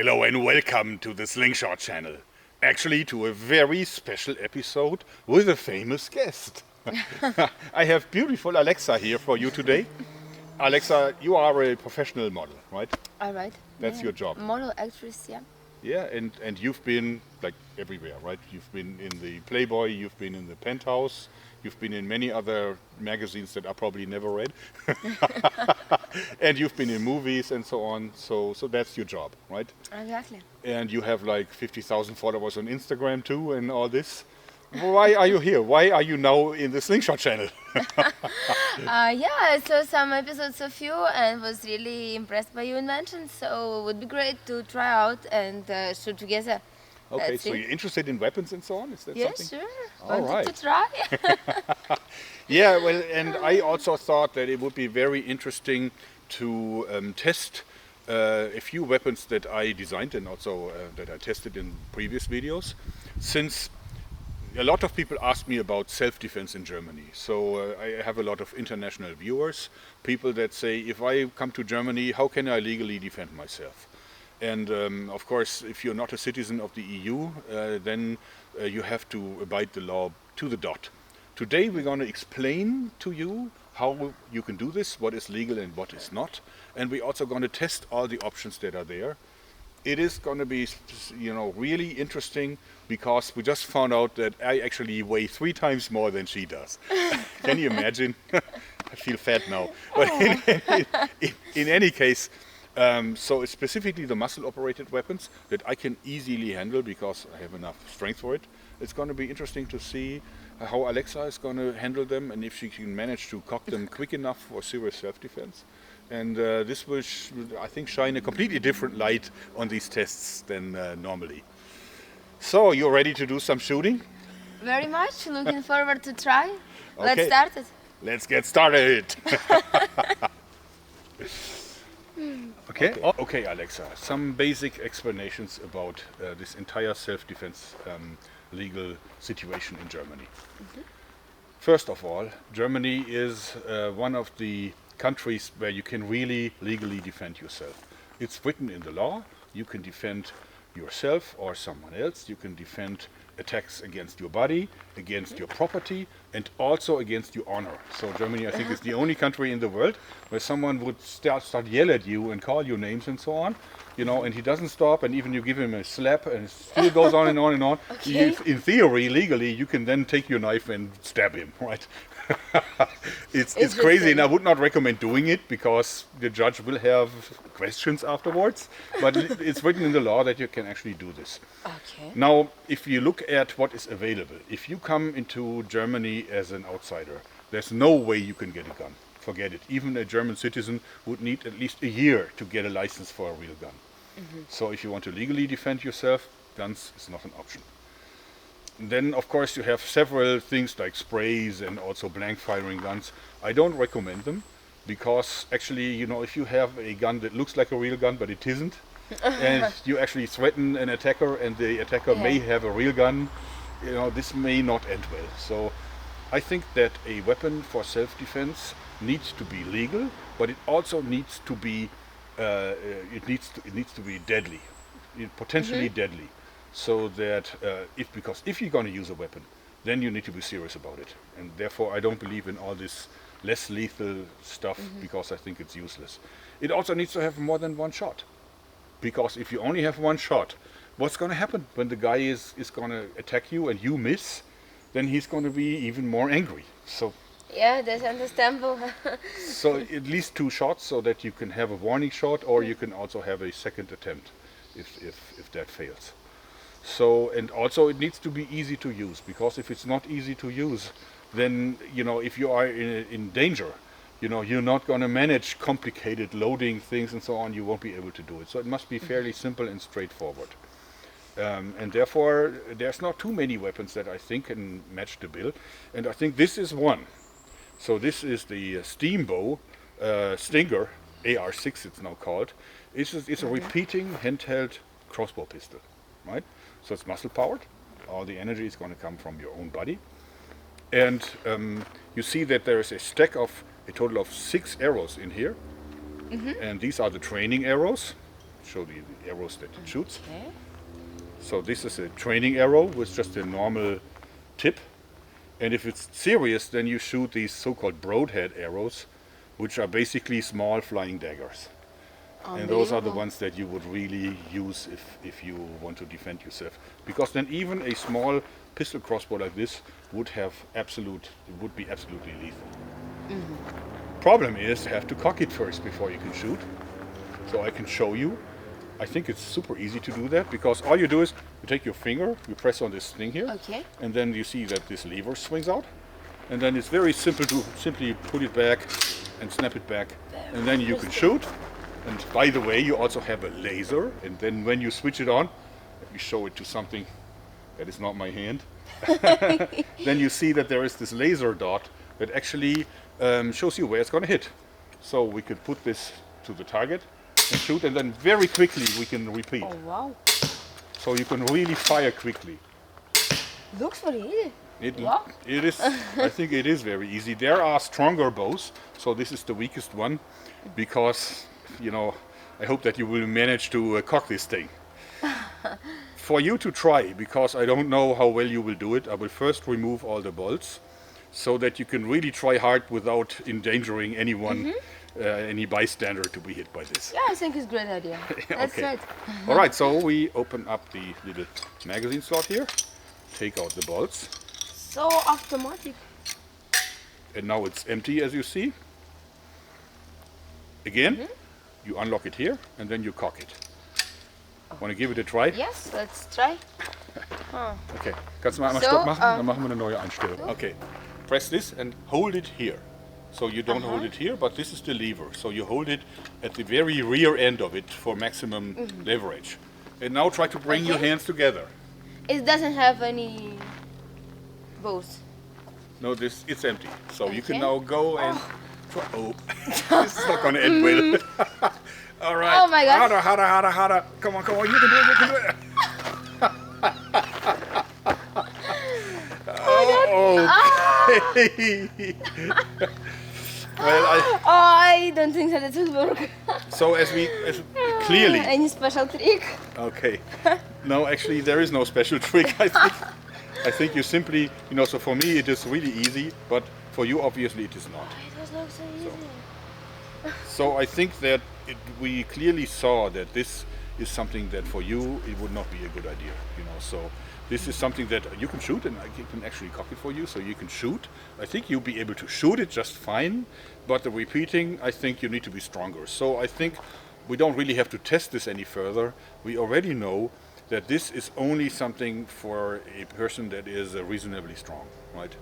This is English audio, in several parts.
Hello and welcome to the Slingshot channel. Actually to a very special episode with a famous guest. I have beautiful Alexa here for you today. Alexa, you are a professional model, right? All right. That's your job. Model, actress, yeah. Yeah, and you've been like everywhere, right? You've been in the Playboy, you've been in the Penthouse, you've been in many other magazines that are probably never read. And you've been in movies and so on, so that's your job, right? Exactly. And you have like 50,000 followers on Instagram too and all this. Why are you here? Why are you now in the Slingshot channel? Yeah, I saw some episodes of you and was really impressed by your invention, so it would be great to try out and shoot together. Okay, That's so it. you're interested in weapons and so on? Is that Yeah, something? sure. All Wanted right. to try. Yeah, well, and I also thought that it would be very interesting to test a few weapons that I designed and also that I tested in previous videos, since a lot of people ask me about self-defense in Germany. So I have a lot of international viewers, people that say, if I come to Germany, how can I legally defend myself? And of course, if you're not a citizen of the EU, then you have to abide the law to the dot. Today we're going to explain to you how you can do this, what is legal and what is not. And we're also going to test all the options that are there. It is going to be, really interesting because we just found out that I actually weigh 3 times more than she does. Can you imagine? I feel fat now. But in any case, so it's specifically the muscle-operated weapons that I can easily handle because I have enough strength for it. It's going to be interesting to see how Alexa is going to handle them and if she can manage to cock them quick enough for serious self-defense. And this will, I think, shine a completely different light on these tests than normally. So, you're ready to do some shooting? Very much. Looking forward to try. Let's Okay. start it. Let's get started! Okay. Okay, Alexa, some basic explanations about this entire self-defense legal situation in Germany. First of all, Germany is one of the countries where you can really legally defend yourself. It's written in the law. You can defend yourself or someone else. You can defend attacks against your body, against your property, and also against your honor. So Germany, I think, is the only country in the world where someone would start yell at you and call you names and so on, and he doesn't stop, and even you give him a slap and it still goes on and on and on. Okay. In theory, legally, you can then take your knife and stab him, right? It's crazy, and I would not recommend doing it because the judge will have questions afterwards. But it's written in the law that you can actually do this. Okay. Now, if you look at what is available, if you come into Germany as an outsider, there's no way you can get a gun. Forget it. Even a German citizen would need at least a year to get a license for a real gun. So if you want to legally defend yourself, guns is not an option. Then, of course, you have several things like sprays and also blank firing guns. I don't recommend them because actually, if you have a gun that looks like a real gun but it isn't, and you actually threaten an attacker and the attacker may have a real gun, this may not end well. So I think that a weapon for self-defense needs to be legal, but it also needs to be it needs to be deadly, potentially deadly. So that if you're going to use a weapon, then you need to be serious about it. And therefore, I don't believe in all this less lethal stuff because I think it's useless. It also needs to have more than one shot. Because if you only have one shot, what's going to happen when the guy is going to attack you and you miss? Then he's going to be even more angry. So Yeah, that's understandable. so at least 2 shots so that you can have a warning shot, or you can also have a second attempt if that fails. So, and also it needs to be easy to use, because if it's not easy to use, then if you are in danger, you're not going to manage complicated loading things and so on. You won't be able to do it. So it must be fairly simple and straightforward. And therefore, there's not too many weapons that I think can match the bill. And I think this is one. So this is the Steambow Stinger AR6, it's now called. It's a repeating handheld crossbow pistol, right? So it's muscle powered. All the energy is going to come from your own body. And you see that there is a stack of a total of 6 arrows in here. And these are the training arrows. show the arrows that it shoots. Okay. So this is a training arrow with just a normal tip. And if it's serious, then you shoot these so-called broadhead arrows, which are basically small flying daggers. And those are the ones that you would really use if you want to defend yourself. Because then even a small pistol crossbow like this would be absolutely lethal. Problem is, you have to cock it first before you can shoot. So I can show you. I think it's super easy to do that, because all you do is you take your finger, you press on this thing here, Okay. and then you see that this lever swings out. And then it's very simple to simply put it back and snap it back, and then you can shoot. And by the way, you also have a laser, and then when you switch it on, let me show it to something that is not my hand. Then you see that there is this laser dot that actually shows you where it's going to hit. So we could put this to the target and shoot, and then very quickly we can repeat. Oh wow. So you can really fire quickly. Looks very easy. Wow. It is. I think it is very easy. There are stronger bows, so this is the weakest one, because I hope that you will manage to cock this thing. For you to try, because I don't know how well you will do it, I will first remove all the bolts, so that you can really try hard without endangering anyone, any bystander to be hit by this. Yeah, I think it's a great idea. That's Okay. it. All right, so we open up the little magazine slot here, take out the bolts, So automatic. and now it's empty, as you see. Again, you unlock it here, and then you cock it. Want to give it a try? Yes, let's try. Okay, kannst du mal einmal So, Stopp machen? Dann machen wir eine neue Einstellung. Okay, press this and hold it here. So you don't hold it here, but this is the lever. So you hold it at the very rear end of it for maximum leverage. And now try to bring your hands together. It doesn't have any bows. No, it's empty. So you can Okay. now go and try. Oh, this is not going to end well. All right. Oh my God. Harder. Come on. You can do it. Okay. Well, I don't think that it will work. so as clearly. Any special trick? Okay. No, actually, there is no special trick. I think you simply, so for me it is really easy, but for you obviously it is not. It was not so easy. So I think that we clearly saw that this is something that for you it would not be a good idea. So this is something that you can shoot, and I can actually cock it for you, so you can shoot. I think you'll be able to shoot it just fine, but the repeating, I think you need to be stronger. So I think we don't really have to test this any further. We already know that this is only something for a person that is reasonably strong, right?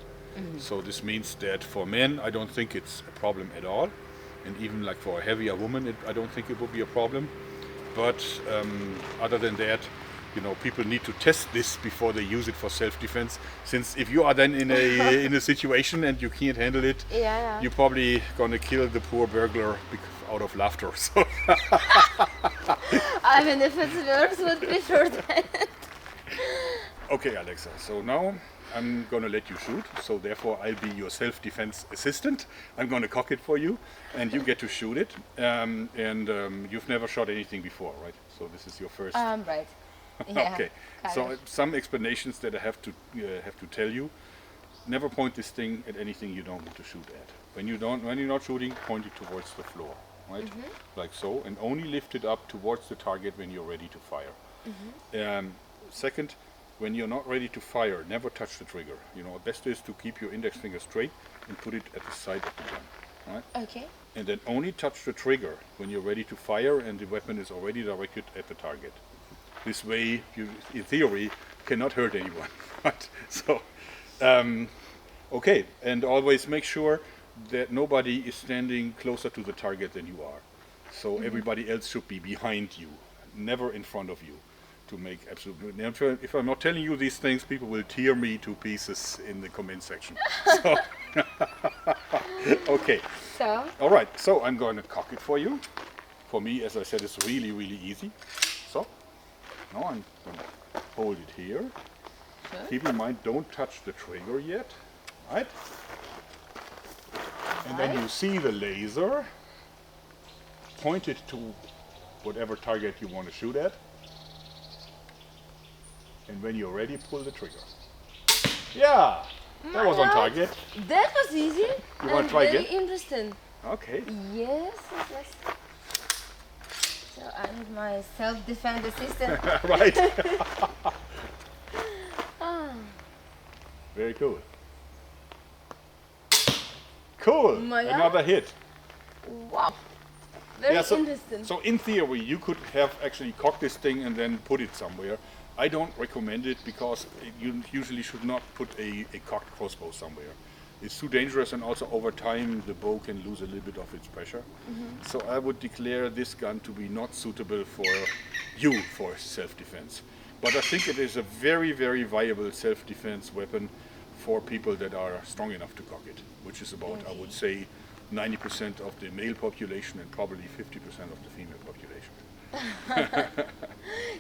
So this means that for men, I don't think it's a problem at all. And even like for a heavier woman, I don't think it would be a problem. But other than that, people need to test this before they use it for self-defense. Since if you are then in a situation and you can't handle it, Yeah. you're probably gonna kill the poor burglar out of laughter. So I mean, if it works, would prefer that. okay, Alexa. So now I'm gonna let you shoot. So therefore, I'll be your self-defense assistant. I'm gonna cock it for you, and you get to shoot it. You've never shot anything before, right? So this is your first. Right. Yeah, Okay. kind So of. some explanations that I have to tell you. Never point this thing at anything you don't want to shoot at. When you're not shooting, point it towards the floor, right? Like so, and only lift it up towards the target when you're ready to fire. Second, when you're not ready to fire, never touch the trigger. Best is to keep your index finger straight and put it at the side of the gun, right? Okay. And then only touch the trigger when you're ready to fire and the weapon is already directed at the target. This way, you, in theory, cannot hurt anyone. Right? So, okay, and always make sure that nobody is standing closer to the target than you are. So everybody else should be behind you, never in front of you. To make absolutely. If I'm not telling you these things, people will tear me to pieces in the comment section. So, okay. So, All right. So I'm going to cock it for you. For me, as I said, it's really, really easy. So now I'm going to hold it here. Sure. Keep in mind, don't touch the trigger yet. Right? And then you see the laser. Point it to whatever target you want to shoot at. And when you're ready, pull the trigger. Yeah, that was on target. That was easy. You want to try again? Very interesting. Okay. Yes, yes. So I need my self-defense assistant. Right. Very cool. Cool. Another hit. Wow. Very interesting. So in theory, you could have actually cocked this thing and then put it somewhere. I don't recommend it because you usually should not put a cocked crossbow somewhere. It's too dangerous, and also over time the bow can lose a little bit of its pressure. So I would declare this gun to be not suitable for you for self-defense. But I think it is a very, very viable self-defense weapon for people that are strong enough to cock it, which is about, I would say, 90% of the male population and probably 50% of the female population.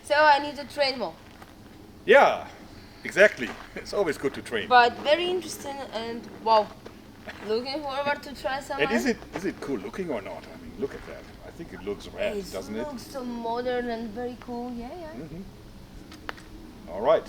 So I need to train more. Yeah, exactly. It's always good to train. But very interesting and wow. Looking forward to try some. And is it cool looking or not? I mean, look at that. I think it looks rad, doesn't it? It looks so modern and very cool. Yeah, yeah. All right.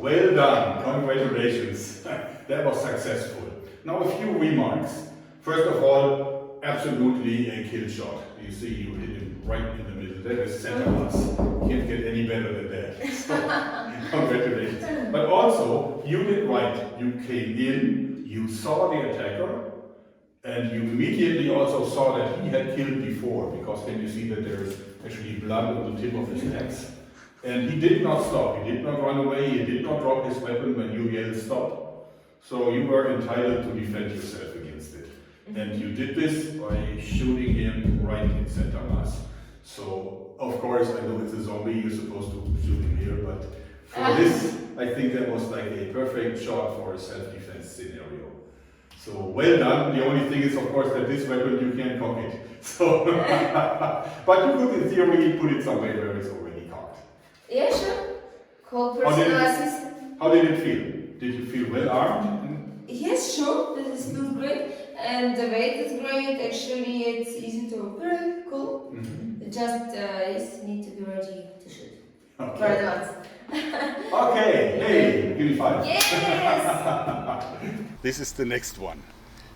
Well done, congratulations. That was successful. Now a few remarks. First of all, absolutely a kill shot. You see, you hit him right in the middle. That is center mass. Can't get any better than that. So, congratulations. But also, you did right. You came in, you saw the attacker, and you immediately also saw that he had killed before, because then you see that there is actually blood on the tip of his axe. And he did not stop, he did not run away, he did not drop his weapon when you yelled stop. So you were entitled to defend yourself against it. And you did this by shooting him right in center mass. So, of course, I know it's a zombie, you're supposed to shoot him here, but for this, I think that was like a perfect shot for a self-defense scenario. So, well done. The only thing is, of course, that this weapon you can't cock it. So, but you could, in theory, put it somewhere where it's already cocked. Yeah, sure. Cobra assist. How did it feel? Did you feel well armed? Yes, sure. This feels great. And the weight is great. Actually, it's easy to operate. Cool. Mm-hmm. Just yes, need to be ready to shoot. Okay. For advance. Okay. Hey, give me 5. Yes! This is the next one.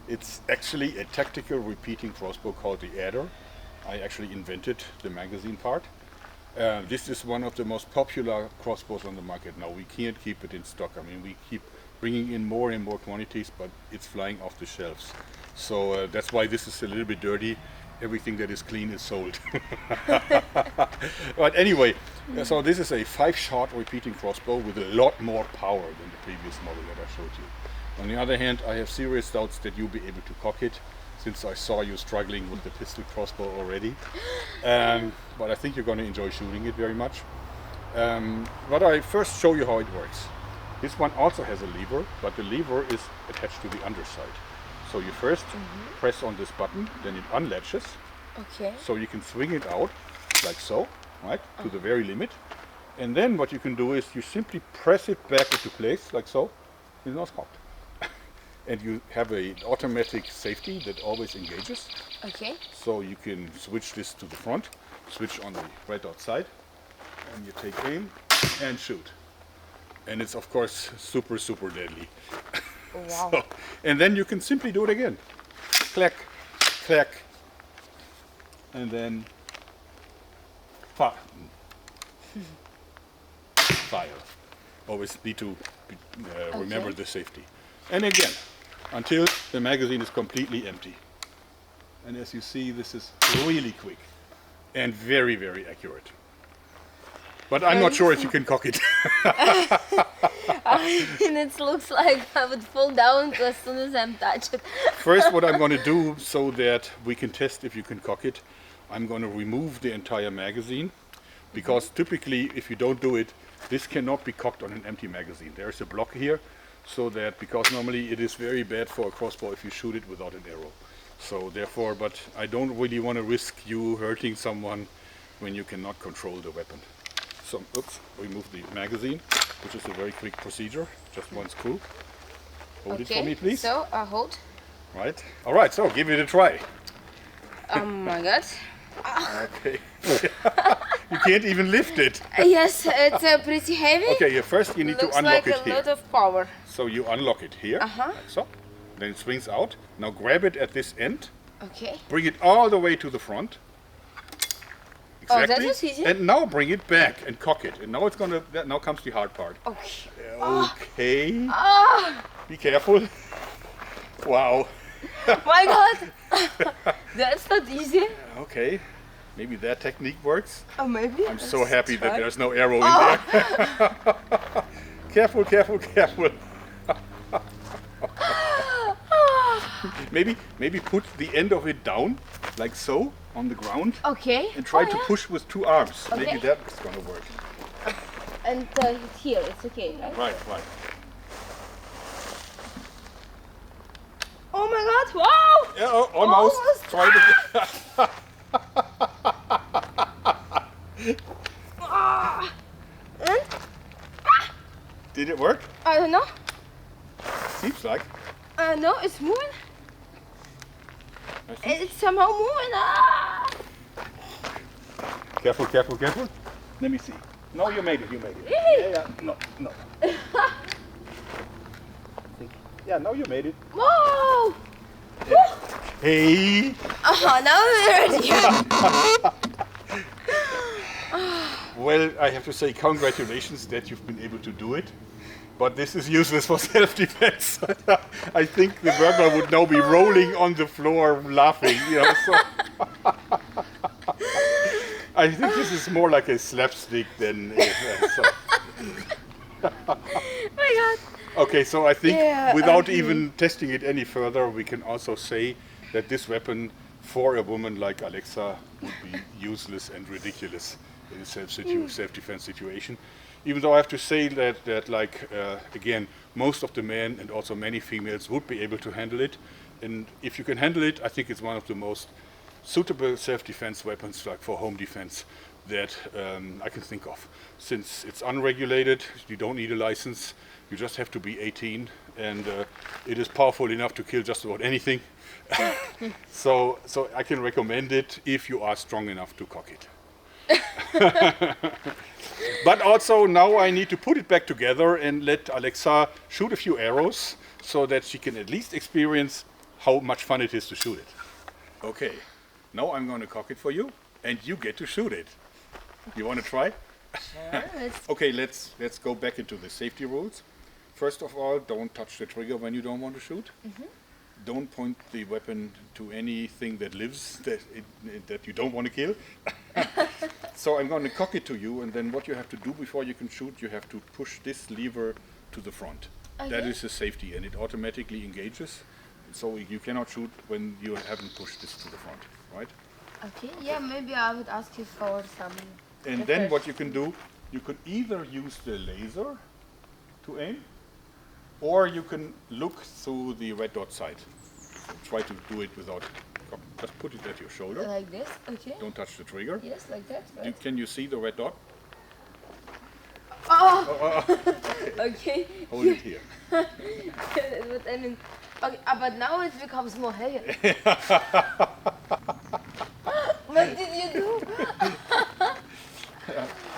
It's actually a tactical repeating crossbow called the Adder. I actually invented the magazine part. This is one of the most popular crossbows on the market now. We can't keep it in stock. I mean, we keep bringing in more and more quantities, but it's flying off the shelves. So that's why this is a little bit dirty. Everything that is clean is sold. But anyway, so this is a 5-shot repeating crossbow with a lot more power than the previous model that I showed you. On the other hand, I have serious doubts that you'll be able to cock it. since I saw you struggling with the pistol crossbow already. But I think you're going to enjoy shooting it very much. But I first show you how it works. This one also has a lever, but the lever is attached to the underside. So you first press on this button, then it unlatches. Okay. So you can swing it out like so, right, to the very limit. And then what you can do is you simply press it back into place like so. It's not cocked. And you have an automatic safety that always engages. Okay. So you can switch this to the front, switch on the right outside, and you take aim and shoot. And it's of course super, super deadly. Wow. So, and then you can simply do it again. Clack, clack, and then fire. Fire. Always need to remember the safety. And again, until the magazine is completely empty. And as you see, this is really quick and very, very accurate. But I'm not sure if you can cock it. I mean, it looks like I would fall down as soon as I'm touched. First, what I'm going to do so that we can test if you can cock it, I'm going to remove the entire magazine, because typically if you don't do it, this cannot be cocked on an empty magazine. There's a block here, so that, because normally it is very bad for a crossbow if you shoot it without an arrow. So therefore, but I don't really want to risk you hurting someone when you cannot control the weapon. So, oops, remove the magazine, which is a very quick procedure, just one screw. Hold it for me, please. So, hold. Right. All right, so give it a try. Oh my god. Okay. You can't even lift it. Yes, it's pretty heavy. Okay, first you need to Looks unlock like it a here. lot of power. So you unlock it here, like so. Then it swings out. Now grab it at this end. Okay. Bring it all the way to the front. Oh, Exactly. that was easy. And now bring it back and cock it. And now it's gonna. Now comes the hard part. Okay. Okay. Ah! Be careful. Wow. My god! That's not easy. Okay. Maybe that technique works. Oh, maybe. I'm so happy that there's no arrow in there. Careful, careful, careful. Maybe put the end of it down, like so, on the ground. Okay. And try to push with 2 arms. Okay. Maybe that's gonna work. And here, it's okay, right? Right, right. Oh my god! Wow! Yeah, oh, almost. Almost. Try it. And Did it work? I don't know. Seems like. No, it's moving. I think. It's somehow moving. Ah! Careful, careful, careful. Let me see. No, you made it. You made it. Really? Yeah, yeah. No, no. Yeah, now you made it. Whoa! Hey. Now we're ready. Well, I have to say congratulations that you've been able to do it. But this is useless for self-defense. I think the burglar would now be rolling on the floor laughing. You know, so I think this is more like a slapstick than. So. My god. Okay, so I think Yeah, without even testing it any further, we can also say that this weapon for a woman like Alexa would be useless and ridiculous in a self-defense situation. Even though I have to say that again, most of the men and also many females would be able to handle it. And if you can handle it, I think it's one of the most suitable self-defense weapons, like for home defense, that I can think of. Since it's unregulated, you don't need a license, you just have to be 18, and it is powerful enough to kill just about anything. So I can recommend it if you are strong enough to cock it. But also now I need to put it back together and let Alexa shoot a few arrows so that she can at least experience how much fun it is to shoot it. Okay, now I'm going to cock it for you and you get to shoot it. You want to try? Sure. Okay, let's go back into the safety rules. First of all, don't touch the trigger when you don't want to shoot. Don't point the weapon to anything that lives that you don't want to kill. So I'm going to cock it to you, and then what you have to do before you can shoot, you have to push this lever to the front. Okay. That is the safety, and it automatically engages. so you cannot shoot when you haven't pushed this to the front, right? Okay, yeah, maybe I would ask you for some. And then what you can do, you could either use the laser to aim, or you can look through the red dot sight. So try to do it without, just put it at your shoulder. Like this, okay. Don't touch the trigger. Yes, like that, right? Can you see the red dot? Oh! Okay. Hold it here. But I mean, okay, but now it becomes more heavy. What did you do?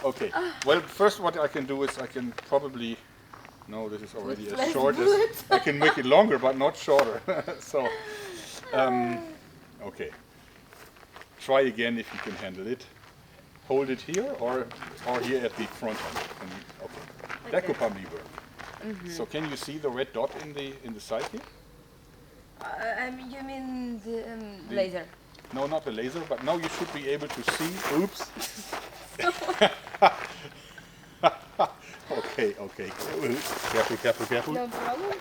Okay. Well, first what I can do is I can probably, no, this is already as less short as, bullets. I can make it longer but not shorter. So, okay. Try again if you can handle it. Hold it here or here at the front end. Okay. That could probably work. So can you see the red dot in the side here? I mean, you mean the laser? No, not the laser, but now you should be able to see. Oops. Okay. Careful, careful, careful. No problem.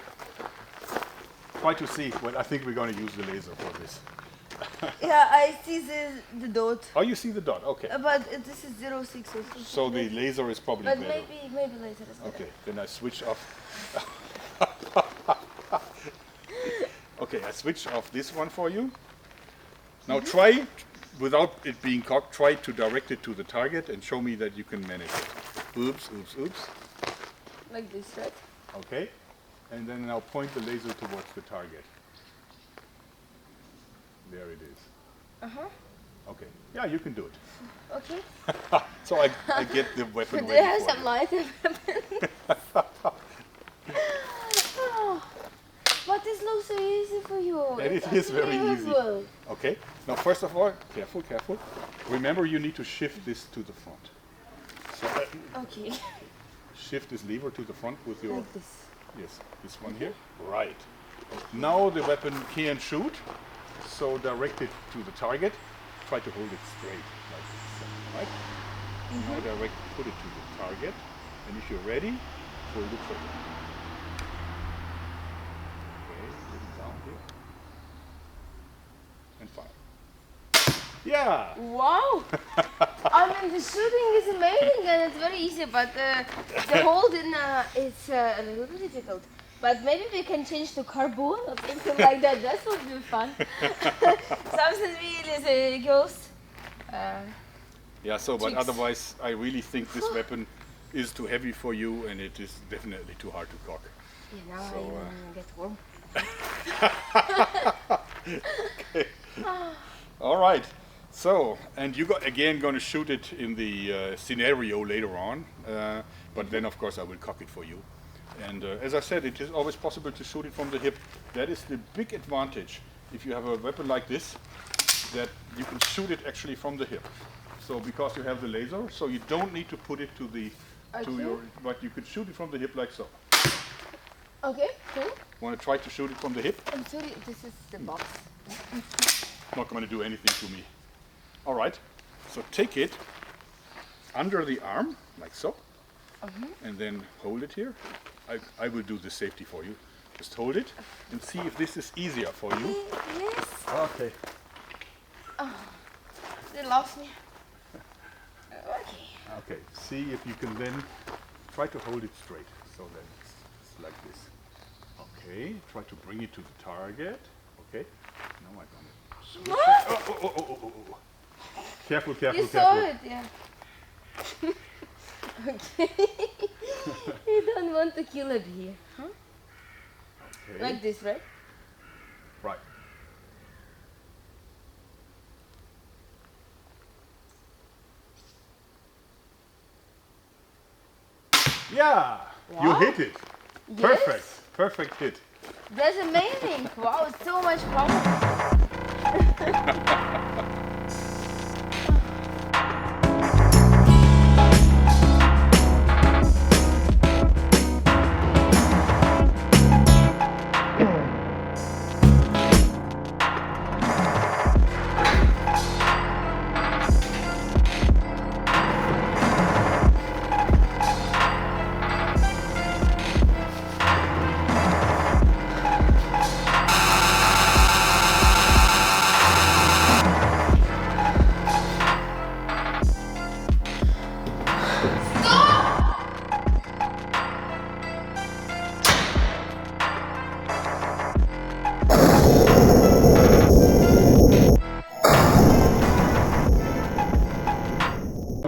Try to see. Well, I think we're going to use the laser for this. Yeah, I see the dot. Oh, you see the dot. Okay. But this is 06 or something. So the laser is probably But better. maybe laser is better. Okay, then I switch off. Okay, I switch off this one for you. Now try, without it being cocked, try to direct it to the target and show me that you can manage it. Oops. Like this, right? Okay, and then now point the laser towards the target. There it is. Okay, yeah, you can do it. Okay. So I get the weapon Could ready they have for some you. light But this looks so easy for you. And It's it is very easy. unbelievable. Okay, now first of all, careful. Remember you need to shift this to the front. So Okay. shift this lever to the front with your, Like this. yes, this one here. Right. Now the weapon can shoot, so direct it to the target. Try to hold it straight, like so, right? Now put it to the target, and if you're ready, pull the trigger. Okay, put it down here. And fire. Yeah! Wow! I mean, the shooting is amazing and it's very easy, but the hold in is a little bit difficult. But maybe we can change to carbon or something like that. That would be fun. Something really serious. Yeah, so, but Tricks. otherwise, I really think this weapon is too heavy for you, and it is definitely too hard to cock. Yeah, now So, I get warm. Okay. All right. So, and you again going to shoot it in the scenario later on, but then of course I will cock it for you. And as I said, it is always possible to shoot it from the hip. That is the big advantage if you have a weapon like this, that you can shoot it actually from the hip. So because you have the laser, so you don't need to put it to the but you can shoot it from the hip like so. Okay, cool. Want to try to shoot it from the hip? I'm sorry, this is the box. Not going to do anything to me. All right, so take it under the arm, like so, and then hold it here. I will do the safety for you. Just hold it and see if this is easier for you. Yes. Okay. They lost me. Okay. Okay, see if you can then try to hold it straight, so that it's like this. Okay, try to bring it to the target. Okay, now I'm gonna switch it. Oh. Careful. You saw it, yeah. Okay. You don't want to kill it here, huh? Okay. Like this, right? Right. Yeah, you Wow. hit it. Yes. Perfect hit. That's amazing. Wow, it's so much power.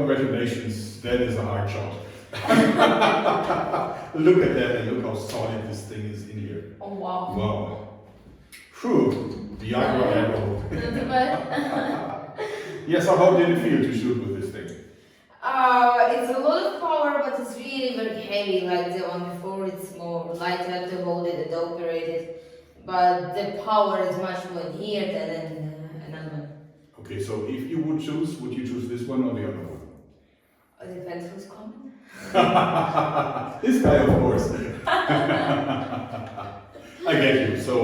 congratulations, that is a hard shot. Look at that and look how solid this thing is in here. Oh wow. Wow. Phew, the unavailable. Not too bad. Yeah, so how did it feel to shoot with this thing? It's a lot of power, but it's really very heavy. Like the one before, it's more lighter to hold it and operate it. But the power is much more here than in another one. Okay, so if you would choose, would you choose this one or the other one? It depends who's coming. This guy, of course. I get you. So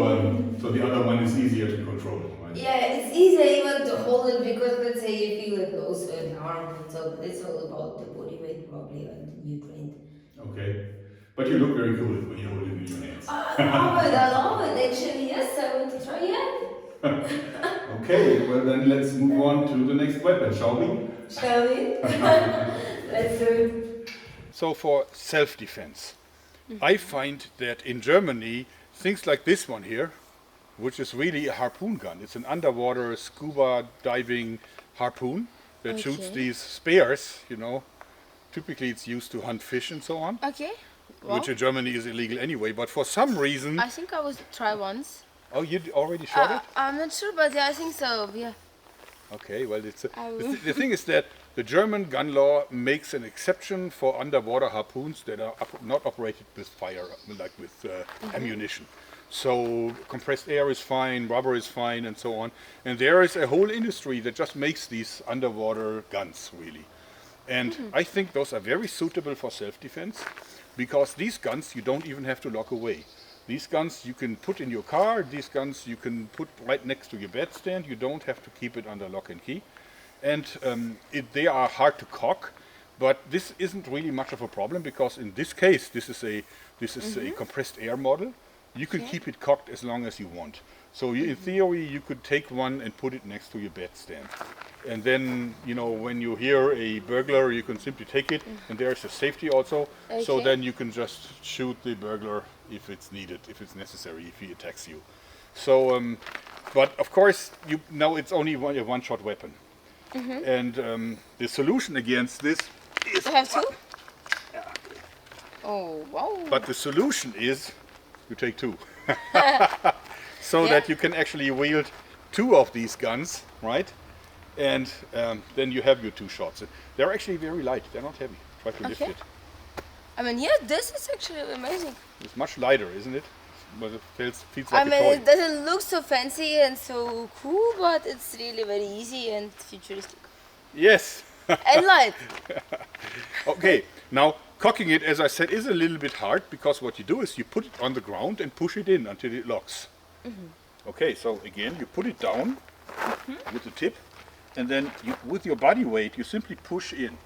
the other one is easier to control, right? Yeah, it's easier even to hold it because let's say you feel it also in arm, so it's all about the body weight probably and you trained. Okay. But you look very cool when you hold it in your hands. I love it actually, yes, I want to try it. Okay, well then let's move on to the next weapon, shall we? Shall we? Let's do it. So for self-defense, I find that in Germany, things like this one here, which is really a harpoon gun. It's an underwater scuba diving harpoon that shoots these spears, you know. Typically it's used to hunt fish and so on. Okay. Wow. Which in Germany is illegal anyway, but for some reason... I think I was try once. Oh, you already shot it? I'm not sure, but yeah, I think so, yeah. Okay, well, the thing is that the German gun law makes an exception for underwater harpoons that are not operated with fire, like with ammunition. So compressed air is fine, rubber is fine, and so on. And there is a whole industry that just makes these underwater guns, really. And I think those are very suitable for self-defense, because these guns you don't even have to lock away. These guns you can put in your car, these guns you can put right next to your bedstand, you don't have to keep it under lock and key. And they are hard to cock, but this isn't really much of a problem, because in this case this is a compressed air model. You can keep it cocked as long as you want. So in theory you could take one and put it next to your bedstand. And then, you know, when you hear a burglar, you can simply take it, and there's a safety also. Okay. So then you can just shoot the burglar if it's needed, if it's necessary, if he attacks you. So, but of course, now it's only a one-shot weapon. And the solution against this is... I have two? Yeah. Oh, wow. But the solution is, you take two. So that you can actually wield two of these guns, right? And then you have your two shots. They're actually very light. They're not heavy. Try to lift it. I mean, yeah, this is actually amazing. It's much lighter, isn't it? But it feels like a toy. It doesn't look so fancy and so cool, but it's really very easy and futuristic. Yes. And light. Okay. Now, cocking it, as I said, is a little bit hard, because what you do is you put it on the ground and push it in until it locks. Okay, so again, you put it down with the tip. And then with your body weight, you simply push in.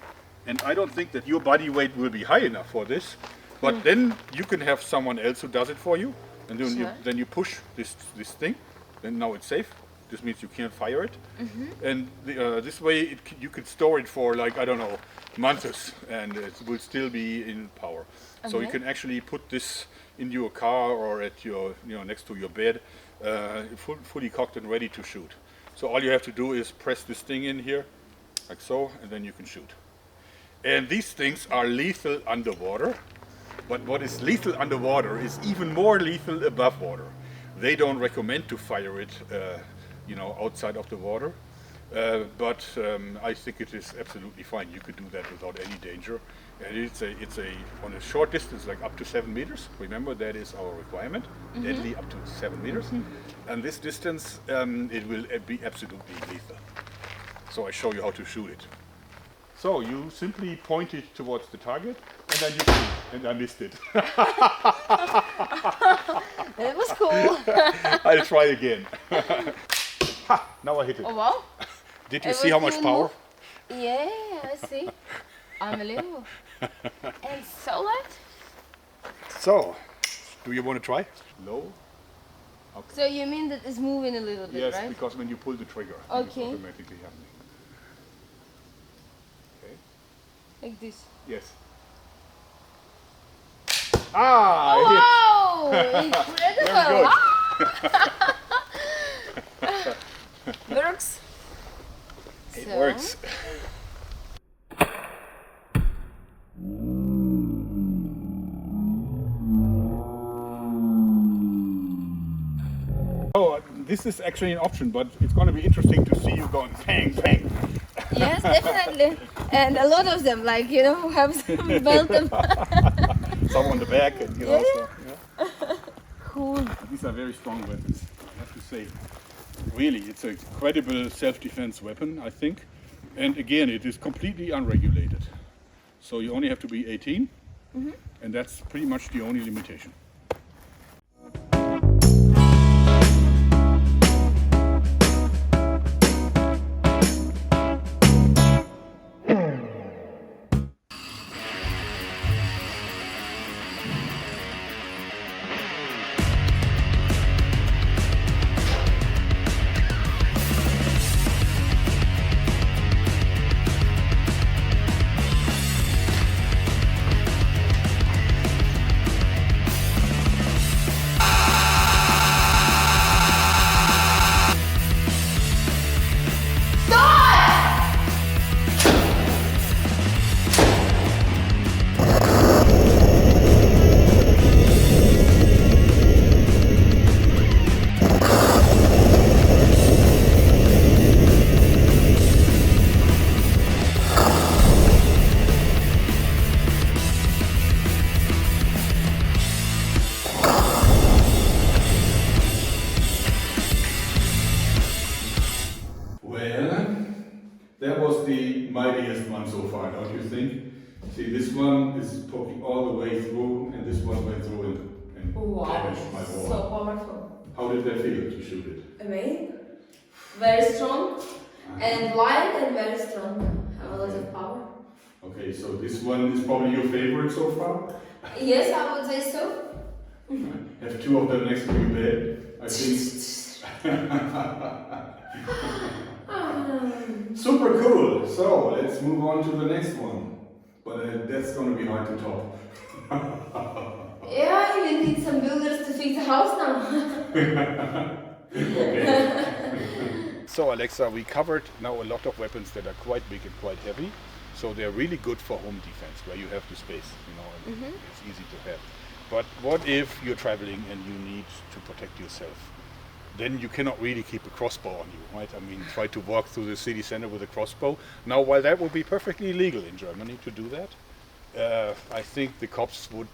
And I don't think that your body weight will be high enough for this. But then you can have someone else who does it for you. And then you push this thing. Then now it's safe. This means you can't fire it. And this way you can store it for, like, I don't know, months. And it will still be in power. So you can actually put this in your car or at your, next to your bed, fully cocked and ready to shoot. So all you have to do is press this thing in here, like so, and then you can shoot. And these things are lethal underwater, but what is lethal underwater is even more lethal above water. They don't recommend to fire it, outside of the water, but I think it is absolutely fine. You could do that without any danger. And it's on a short distance, like up to 7 meters. Remember, that is our requirement. Deadly up to 7 meters. And this distance, it will be absolutely lethal. So I show you how to shoot it. So you simply point it towards the target, and then you shoot. And I missed it. That was cool. I'll try again. Ha! Now I hit it. Oh wow! Did you see how much power? Yeah, I see. Unbelievable. And so light? So, do you want to try? Low. Okay. So you mean that it's moving a little bit, yes, right? Yes, because when you pull the trigger, it's automatically happening. Okay. Like this? Yes. Ah! Oh, wow! Incredible! Very good. Works. It works. this is actually an option, but it's going to be interesting to see you going bang, bang. Yes, definitely. And a lot of them, like, you know, have some belt and Some on the back, and you know. Yeah. So, yeah. cool. These are very strong weapons, I have to say. Really, it's a credible self-defense weapon, I think. And again, it is completely unregulated. So you only have to be 18, and that's pretty much the only limitation. That was the mightiest one so far, don't you think? See, this one is poking all the way through, and this one went through and damaged my wall. So powerful. How did that feel to shoot it? Amazing. Very strong and light and very strong. Have a lot of power. Okay, so this one is probably your favorite so far? Yes, I would say so. Have two of them next to your bed, I think. Super cool. So let's move on to the next one. But that's going to be hard to top. Yeah, you will need some builders to fix the house now. Okay. So Alexa, we covered now a lot of weapons that are quite big and quite heavy. So they're really good for home defense, where you have the space, you know, and it's easy to have. But what if you're traveling and you need to protect yourself? Then you cannot really keep a crossbow on you, right? I mean, try to walk through the city center with a crossbow. Now, while that would be perfectly legal in Germany to do that, I think the cops would,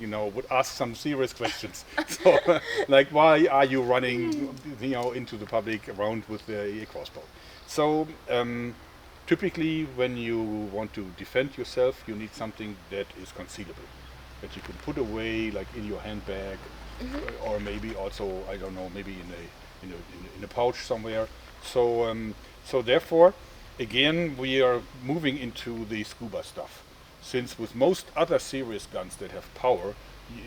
would ask some serious questions. So, like, why are you running, into the public around with a crossbow? So, typically, when you want to defend yourself, you need something that is concealable, that you can put away, like in your handbag, or maybe also, I don't know, maybe in a pouch somewhere. So, so therefore, again, we are moving into the Scuba stuff. Since with most other serious guns that have power,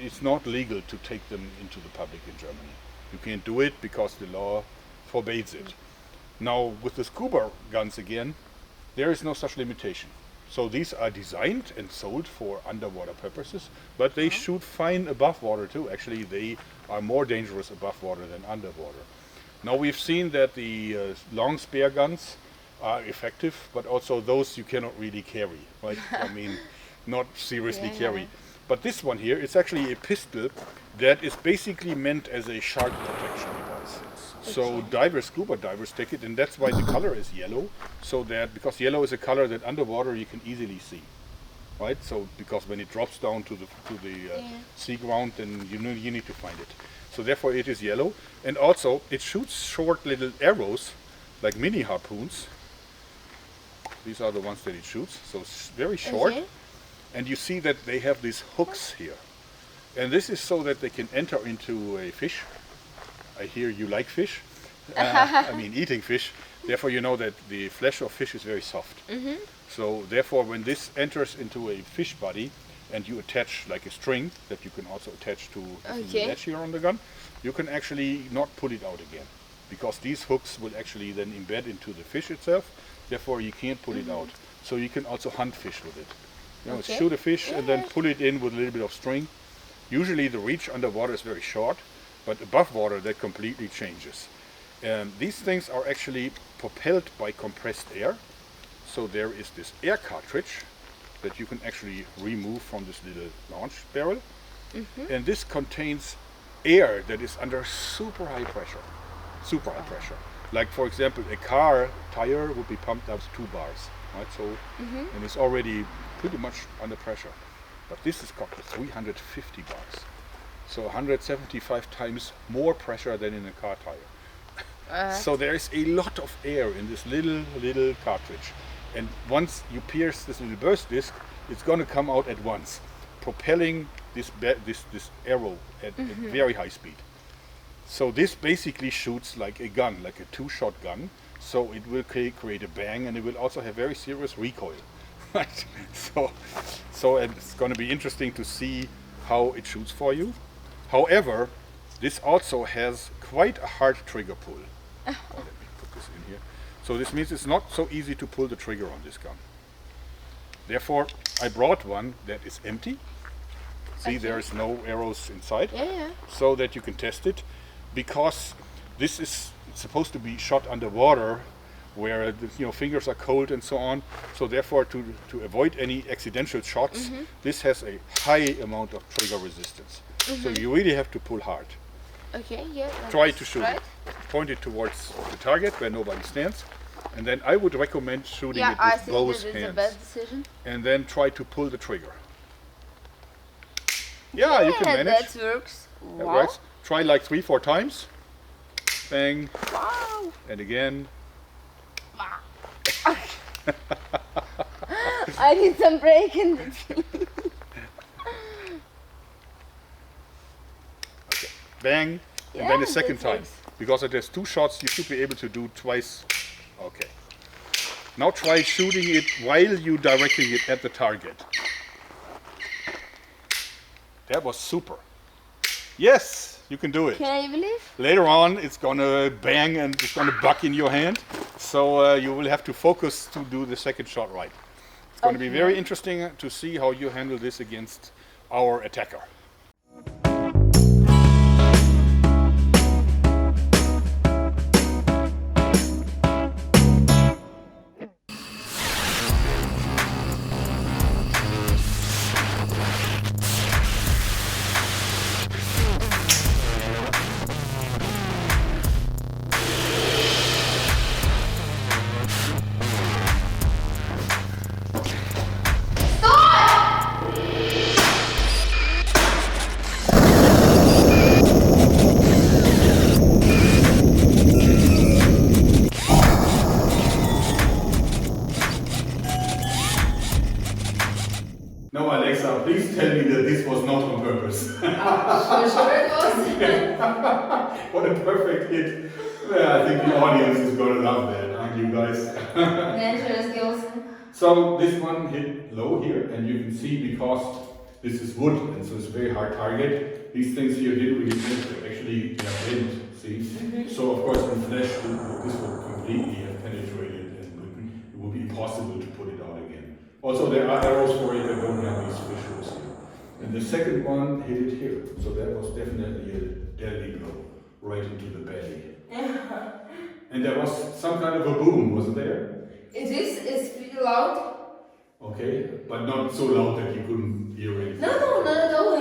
it's not legal to take them into the public in Germany. You can't do it because the law forbids it. Now, with the Scuba guns again, there is no such limitation. So these are designed and sold for underwater purposes, but they shoot fine above water too. Actually, they are more dangerous above water than underwater. Now we've seen that the long spear guns are effective, but also those you cannot really carry, right? I mean, not seriously carry. But this one here, it's actually a pistol that is basically meant as a shark protection device. So divers, scuba divers take it, and that's why the color is yellow. So that, because yellow is a color that underwater you can easily see, right? So because when it drops down to the sea ground, then you need to find it. So therefore it is yellow, and also it shoots short little arrows, like mini harpoons. These are the ones that it shoots. So it's very short, and you see that they have these hooks here, and this is so that they can enter into a fish. I hear you like fish. I mean eating fish. Therefore you know that the flesh of fish is very soft. So therefore when this enters into a fish body and you attach like a string that you can also attach to the latch here on the gun, you can actually not pull it out again. Because these hooks will actually then embed into the fish itself. Therefore you can't pull it out. So you can also hunt fish with it. You know, shoot a fish and then pull it in with a little bit of string. Usually the reach underwater is very short. But above water, that completely changes. These things are actually propelled by compressed air. So there is this air cartridge that you can actually remove from this little launch barrel. And this contains air that is under super high pressure. super high pressure. Like for example, a car tire would be pumped up 2 bars, right? So, and it's already pretty much under pressure. But this is got 350 bars. So 175 times more pressure than in a car tire. So there is a lot of air in this little cartridge. And once you pierce this little burst disc, it's going to come out at once, propelling this arrow at very high speed. So this basically shoots like a gun, like a 2-shot gun. So it will create a bang, and it will also have very serious recoil. Right? So it's going to be interesting to see how it shoots for you. However, this also has quite a hard trigger pull. Let me put this in here. So this means it's not so easy to pull the trigger on this gun. Therefore, I brought one that is empty. See, there's no arrows inside, so that you can test it, because this is supposed to be shot underwater, where the fingers are cold and so on. So therefore, to avoid any accidental shots, this has a high amount of trigger resistance. So you really have to pull hard. Okay, yeah. Try to shoot it. Point it towards the target where nobody stands, and then I would recommend shooting it with both hands. A bad decision. And then try to pull the trigger. Yeah, you can manage. That works. That Wow. works. Try like 3-4 times. Bang. Wow. And again. I need some break in between. Okay. Bang. Yeah, And then a second that time. works. Because it has 2 shots, you should be able to do twice. Okay. Now try shooting it while you directing it at the target. That was super. Yes, you can do it. Can I believe? Later on, it's gonna bang and it's gonna buck in your hand. So you will have to focus to do the second shot right. It's going to be very interesting to see how you handle this against our attacker. No, Alexa, please tell me that this was not on purpose. Sure it was. What a perfect hit. Yeah, I think the audience is going to love that, aren't you guys? Dangerous girls. So this one hit low here, and you can see because this is wood, and so it's a very hard target. These things here didn't really miss, they actually bent, see? So of course in flesh, this would completely have penetrated, and it would be impossible to put it out again. Also, there are arrows for it that don't have these fissures here. And the second one hit it here, so that was definitely a deadly blow, right into the belly. Yeah. And there was some kind of a boom, wasn't there? It is. It's pretty loud. Okay, but not so loud that you couldn't hear anything. No.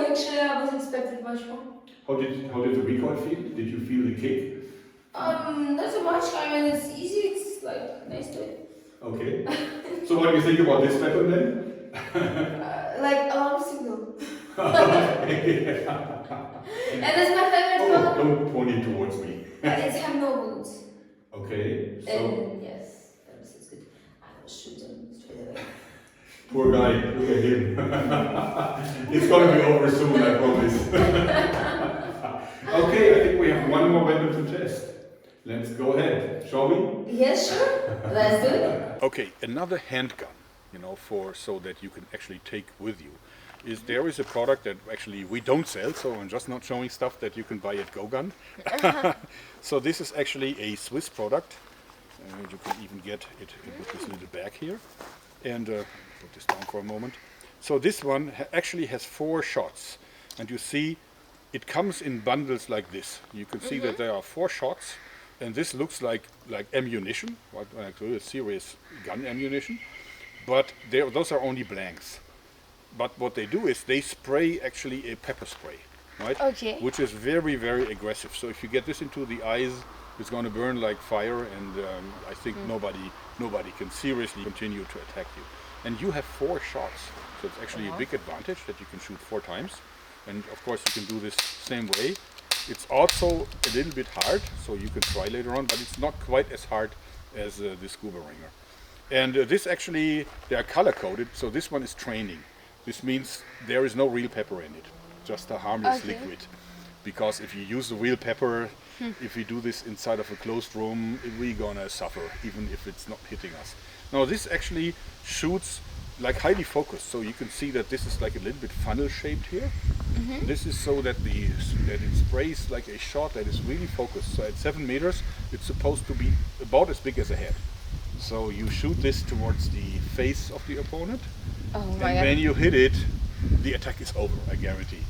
Actually, I was expecting much more. How did the recoil feel? Did you feel the kick? Not so much. I mean, it's easy. It's like nice to it. Okay. So what do you think about this weapon then? Like alarm signal. Okay. And it's my favorite Oh, color. don't point it towards me. But it's have no bullets. Okay, so And yes, this is good. I will shoot him straight away. poor guy, look at him. It's gonna be over soon, I promise. Okay, I think we have one more weapon to test. Let's go ahead, shall we? Yes, sure. Let's do it. Okay, another handgun, so that you can actually take with you. There is a product that actually we don't sell, so I'm just not showing stuff that you can buy at GoGun. So this is actually a Swiss product. You can even get it with this little bag here. And put this down for a moment. So this one actually has 4 shots. And you see, it comes in bundles like this. You can see that there are 4 shots. And this looks like ammunition, like really serious gun ammunition. But those are only blanks. But what they do is they spray actually a pepper spray, right? Okay. Which is very, very aggressive. So if you get this into the eyes it's going to burn like fire, and I think nobody can seriously continue to attack you. And you have 4 shots, so it's actually a big advantage that you can shoot 4 times. And of course you can do this same way. It's also a little bit hard, so you can try later on, but it's not quite as hard as the Scuba Ringer. And this actually, they are color coded, so this one is training. This means there is no real pepper in it, just a harmless liquid. Because if you use the real pepper, if we do this inside of a closed room, we're gonna suffer, even if it's not hitting us. Now this actually shoots like highly focused, so you can see that this is like a little bit funnel shaped here. This is so that it sprays like a shot that is really focused. So at 7 meters, it's supposed to be about as big as a head. So you shoot this towards the face of the opponent, and when you hit it, the attack is over, I guarantee.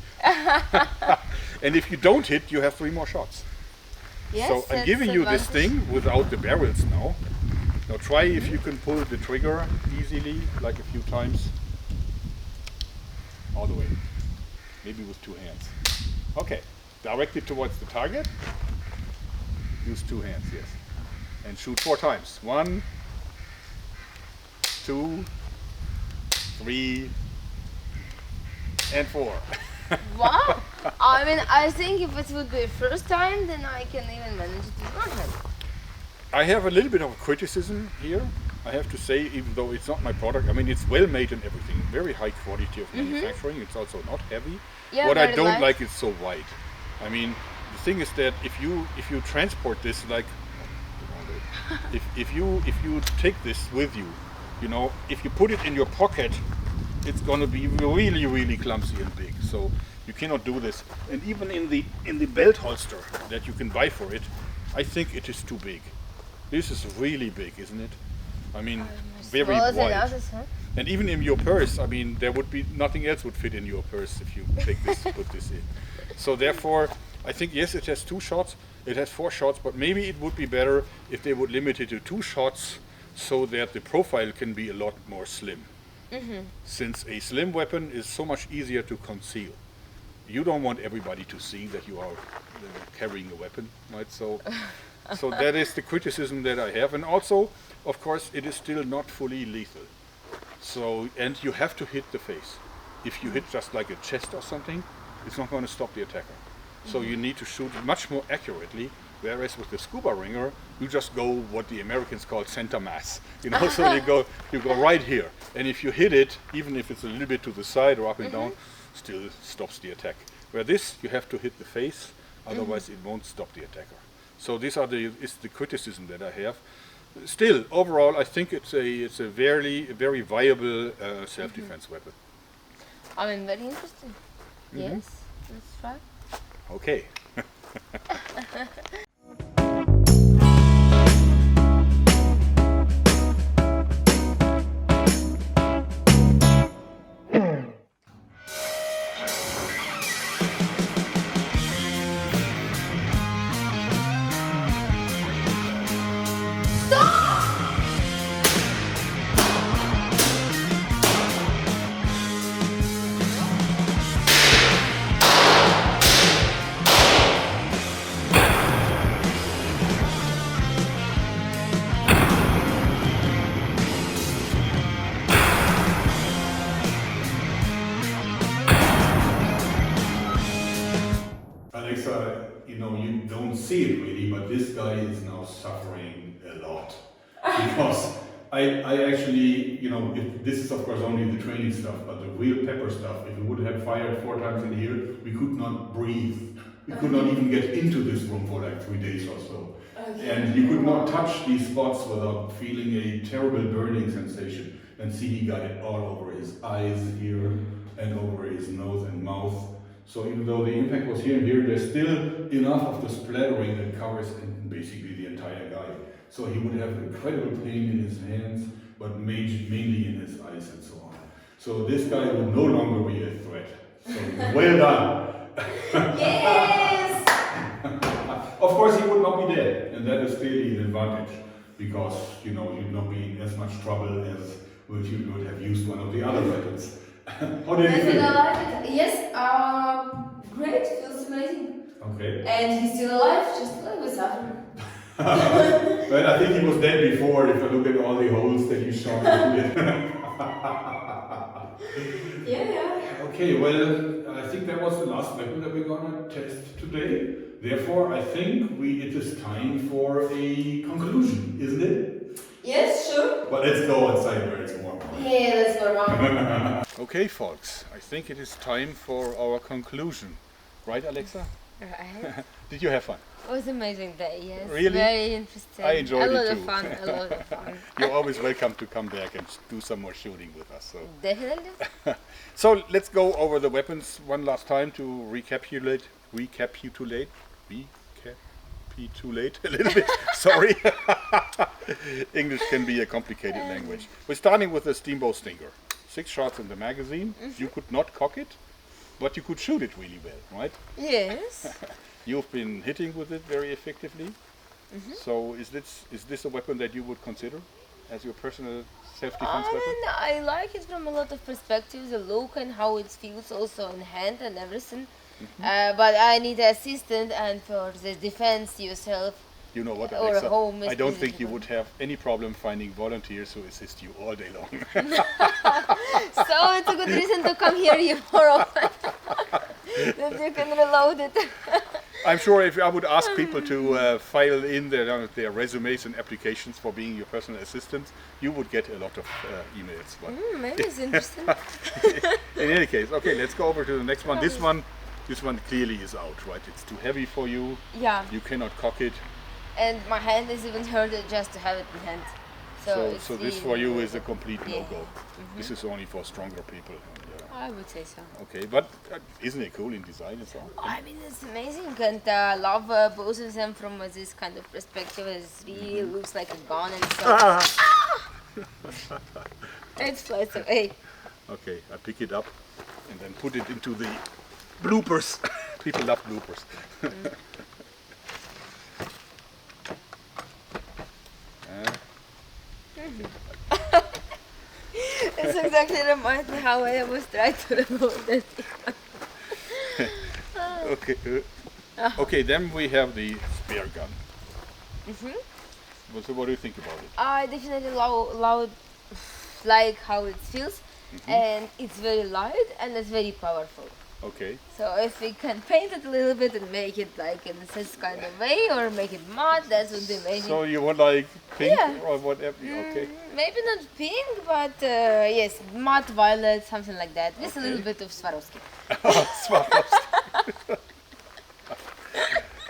And if you don't hit, you have 3 more shots. Yes, so I'm giving you this thing without the barrels now. Now try if you can pull the trigger easily, like a few times. All the way. Maybe with 2 hands. Okay, direct it towards the target. Use 2 hands, yes. And shoot 4 times. 1, 2, 3, and 4. Wow! I mean, I think if it would be first time, then I can even manage it with 1 hand. I have a little bit of a criticism here, I have to say, even though it's not my product. I mean, it's well made and everything, very high quality of manufacturing. It's also not heavy. Yeah, what I don't light. like is so wide. I mean, the thing is that if you transport this, like if you take this with you, you know, if you put it in your pocket, it's gonna be really, really clumsy and big. So you cannot do this. And even in the belt holster that you can buy for it, I think it is too big. This is really big, isn't it? I mean, very wide. Others, huh? And even in your purse, I mean, there would be nothing else would fit in your purse if you take this to put this in. So therefore, I think yes, it has 2 shots. It has 4 shots, but maybe it would be better if they would limit it to 2 shots, so that the profile can be a lot more slim. Since a slim weapon is so much easier to conceal. You don't want everybody to see that you are carrying a weapon, right? So that is the criticism that I have. And also, of course, it is still not fully lethal. So, and you have to hit the face. If you hit just like a chest or something, it's not going to stop the attacker. So you need to shoot much more accurately. Whereas with the Scuba Ringer, you just go what the Americans call center mass. You know, so you go right here. And if you hit it, even if it's a little bit to the side or up and down, still stops the attack. Where this, you have to hit the face, otherwise it won't stop the attacker. So this is the criticism that I have. Still, overall, I think it's a very viable self-defense weapon. I mean, very interesting. Yes, let's try. Okay. Alexa, you know, you don't see it really, but this guy is now suffering a lot. Because I actually, you know, this is of course only the training stuff, but the real pepper stuff, if we would have fired 4 times in here, we could not breathe. We could not even get into this room for like 3 days or so. And you could not touch these spots without feeling a terrible burning sensation. And see, he got it all over his eyes here and over his nose and mouth. So even though the impact was here and here, there's still enough of the splattering that covers basically the entire guy. So he would have incredible pain in his hands, but mainly in his eyes and so on. So this guy would no longer be a threat. So well done. Yes! Of course he would not be dead, and that is clearly an advantage, because you know you'd not be in as much trouble as if you would have used one of the other weapons. How did you feel? Yes, great, feels amazing. Okay. And he's still alive, just like with suffering. Well, I think he was dead before, if I look at all the holes that you shot into it. Yeah. Okay, well, I think that was the last weapon that we're gonna test today. Therefore, I think it is time for a conclusion, isn't it? Yes, sure. But let's go outside where it's warm. Yeah, let's go around. Okay, folks, I think it is time for our conclusion. Right, Alexa? Right. Did you have fun? It was an amazing day, yes. Really? Very interesting. I enjoyed it A lot too. of fun, a lot of fun. You're always welcome to come back and do some more shooting with us. So. Definitely. So let's go over the weapons one last time to recapitulate a little bit. Sorry. English can be a complicated language. We're starting with the Steambow Stinger. 6 shots in the magazine. You could not cock it, but you could shoot it really well, right? Yes. You've been hitting with it very effectively. So is this a weapon that you would consider as your personal self-defense weapon? I like it from a lot of perspectives, the look and how it feels also in hand and everything. But I need an assistant, and for the defense yourself, You know what, or Alexa? home is I don't easy think to you go. would have any problem finding volunteers who assist you all day long. So it's a good reason to come here more often. That you can reload it. I'm sure if I would ask people to file in their resumes and applications for being your personal assistant, you would get a lot of emails. But Maybe it's interesting. in any case, okay, let's go over to the next one. This one clearly is out, right? It's too heavy for you. Yeah. You cannot cock it. And my hand is even hurted just to have it in hand. So this for you is a complete Yeah. no-go. This is only for stronger people. I would say so. Okay, but isn't it cool in design and so on? I mean, it's amazing, and I love both of them from this kind of perspective. It really looks like a gun, and so it flies away. Okay, I pick it up and then put it into the bloopers. People love bloopers. It's exactly reminds me how I was trying to remove that. Okay. Okay, then we have the spear gun. So what do you think about it? I definitely like how it feels, and it's very light and it's very powerful. Okay. So if we can paint it a little bit and make it like in this kind of way, or make it matte, that would be amazing. So you want like pink Yeah. or whatever? Okay. Maybe not pink, but yes, matte violet, something like that, with a little bit of Swarovski. Swarovski.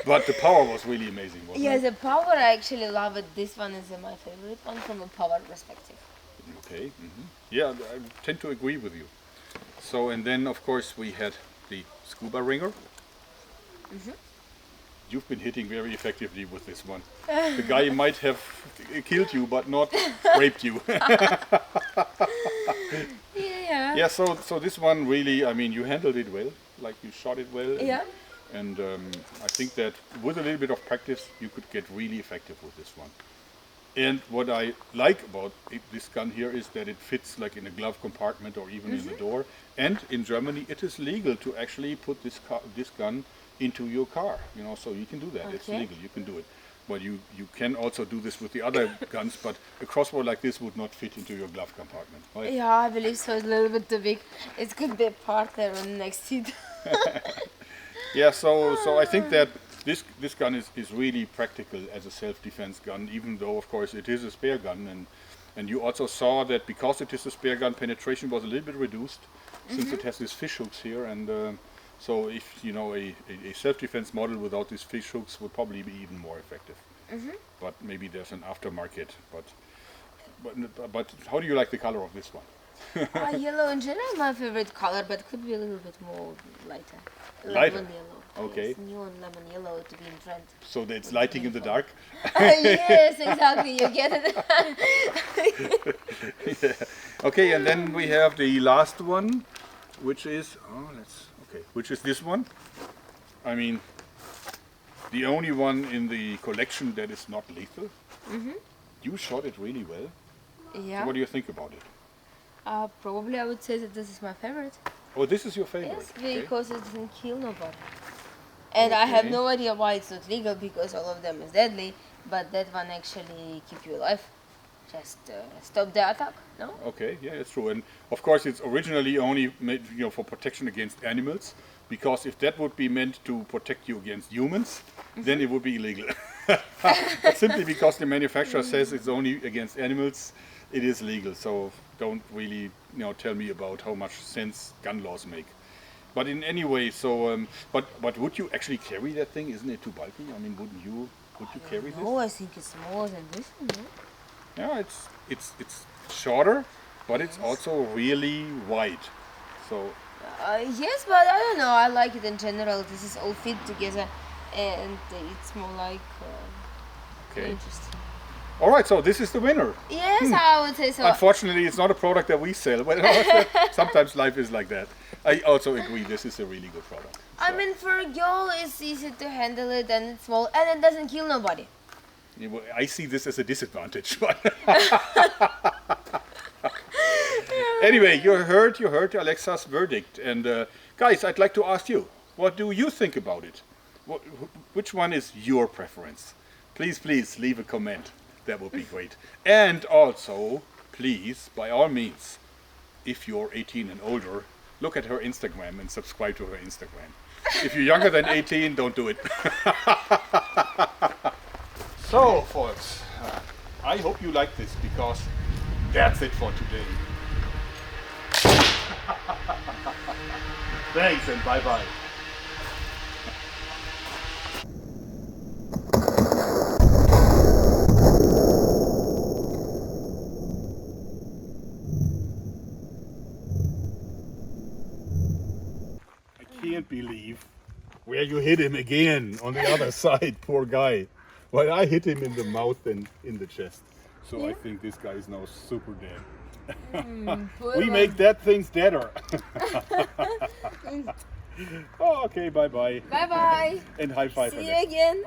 But the power was really amazing, wasn't Yeah, it? the power, I actually love it. This one is my favorite one from a power perspective. Okay. Yeah, I tend to agree with you. So, and then of course we had the Scuba ringer. You've been hitting very effectively with this one. The guy might have killed you, but not raped you. Yeah. Yeah, so this one really, I mean, you handled it well, like you shot it well. Yeah. And I think that with a little bit of practice, you could get really effective with this one. And what I like about this gun here is that it fits like in a glove compartment or even in the door. And in Germany, it is legal to actually put this gun into your car. You know, so you can do that. It's Okay. legal. You can do it. But you can also do this with the other guns. But a crossbow like this would not fit into your glove compartment, right? Yeah, I believe so. It's a little bit too big. It could be a part there on the next seat. Yeah, so I think that this gun is really practical as a self-defense gun, even though of course it is a spare gun, and you also saw that because it is a spare gun, penetration was a little bit reduced since it has these fish hooks here, and so if you know a self-defense model without these fish hooks would probably be even more effective. But maybe there's an aftermarket. But how do you like the color of this one? Yellow in general is my favorite color, but could be a little bit more lighter. Lighter? Lemon yellow. Okay. Yes, neon lemon yellow to be in trend. So that it's lighting in the dark. Yes, exactly. You get it. Yeah. Okay, and then we have the last one, which is which is this one. I mean, the only one in the collection that is not lethal. You shot it really well. Yeah. So what do you think about it? Probably I would say that this is my favorite. Oh, this is your favorite. Yes, okay. because it doesn't kill nobody. And I have Okay. no idea why it's not legal, because all of them is deadly. but that one actually keep you alive. Just stop the attack, no? Okay, yeah, it's true. And of course, it's originally only made, for protection against animals, because if that would be meant to protect you against humans, then it would be illegal. But simply because the manufacturer says it's only against animals, it is legal. So don't really, tell me about how much sense gun laws make. But in any way, so but would you actually carry that thing? Isn't it too bulky? I mean, would you carry this? No, I think it's smaller than this one, no? Yeah, it's shorter, but it's also really wide. So Yes, but I don't know. I like it in general. This is all fit together, and it's more like okay. interesting. All right, so this is the winner. Yes, I would say so. Unfortunately, it's not a product that we sell, but sometimes life is like that. I also agree. This is a really good product. I mean, for a girl, it's easy to handle it, and it's small, and it doesn't kill nobody. I see this as a disadvantage. Anyway, you heard Alexa's verdict, and guys, I'd like to ask you, what do you think about it? Which one is your preference? Please leave a comment. That would be great. And also, please, by all means, if you're 18 and older, look at her Instagram and subscribe to her Instagram. If you're younger than 18, don't do it. So, folks, I hope you like this, because that's it for today. Thanks and bye-bye. I can't believe where you hit him again on the other side, poor guy. Well, I hit him in the mouth and in the chest. So yeah. I think this guy is now super dead. We make dead things deader. Oh, okay, bye-bye. Bye-bye. And high five. See you again.